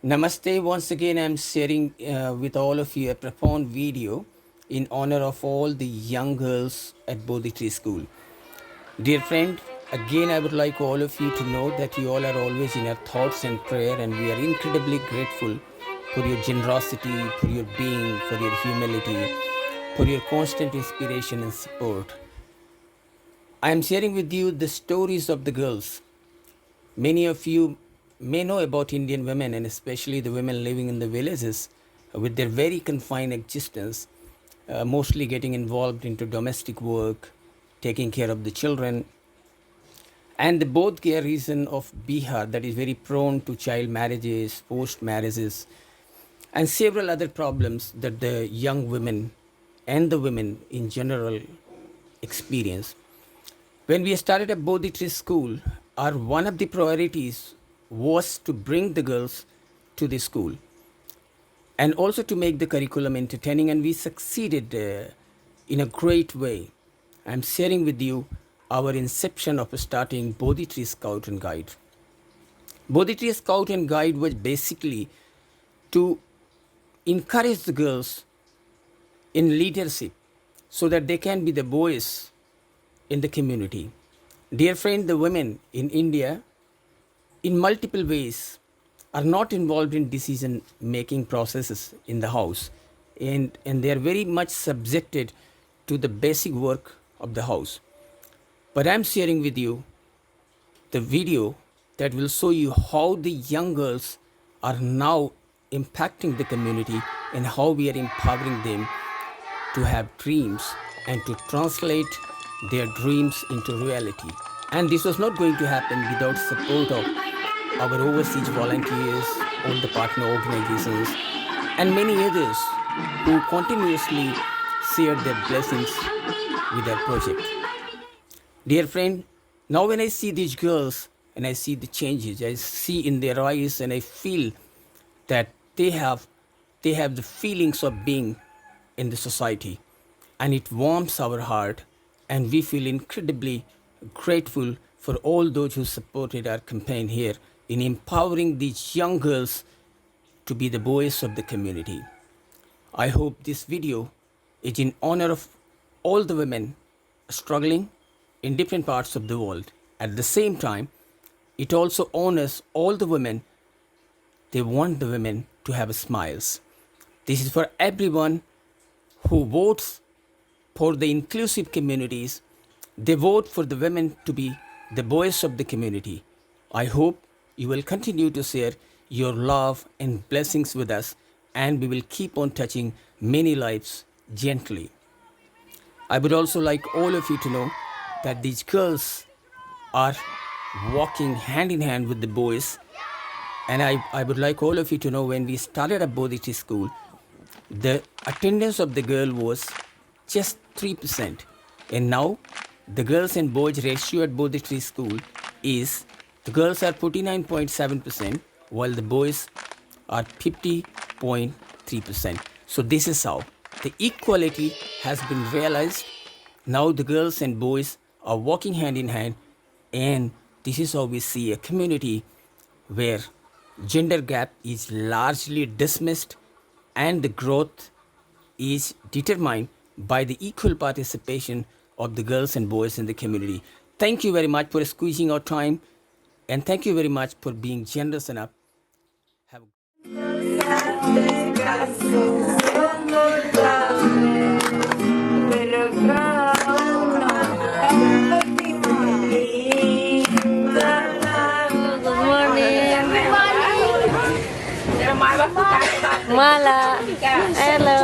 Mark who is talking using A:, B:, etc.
A: Namaste. Once again, I'm sharing with all of you a profound video in honor of all the young girls at Bodhi Tree School. Dear friend, again, I would like all of you to know that you all are always in our thoughts and prayer, and we are incredibly grateful for your generosity, for your being, for your humility, for your constant inspiration and support. I am sharing with you the stories of the girls. Many of you may know about Indian women, and especially the women living in the villages with their very confined existence, mostly getting involved into domestic work, taking care of the children, and the both care region of Bihar that is very prone to child marriages, forced marriages, and several other problems that the young women and the women in general experience. When we started at Bodhi Tree School, our one of the priorities was to bring the girls to the school and also to make the curriculum entertaining, and we succeeded in a great way. I'm sharing with you our inception of starting Bodhi Tree Scout and Guide. Bodhi Tree Scout and Guide was basically to encourage the girls in leadership so that they can be the voice in the community. Dear friend, the women in India, in multiple ways, are not involved in decision making processes in the house, and they are very much subjected to the basic work of the house. But I'm sharing with you the video that will show you how the young girls are now impacting the community and how we are empowering them to have dreams and to translate their dreams into reality. And this was not going to happen without support of our overseas volunteers, all the partner organizations, and many others who continuously shared their blessings with our project. Dear friend, now when I see these girls and I see the changes, I see in their eyes and I feel that they have the feelings of being in the society, and it warms our heart, and we feel incredibly grateful for all those who supported our campaign here in empowering these young girls to be the voice of the community. I hope this video is in honor of all the women struggling in different parts of the world. At the same time, it also honors all the women. They want the women to have smiles. This is for everyone who votes for the inclusive communities. They vote for the women to be the voice of the community. I hope you will continue to share your love and blessings with us, and we will keep on touching many lives gently. I would also like all of you to know that these girls are walking hand in hand with the boys, and I would like all of you to know when we started at Bodhi Tree School, the attendance of the girl was just 3%, and now the girls and boys ratio at Bodhi Tree School is the girls are 49.7% while the boys are 50.3%. So this is how the equality has been realized. Now the girls and boys are walking hand in hand, and this is how we see a community where gender gap is largely dismissed and the growth is determined by the equal participation of the girls and boys in the community. Thank you very much for squeezing out time, and thank you very much for being generous enough. Have a
B: Mala, hello.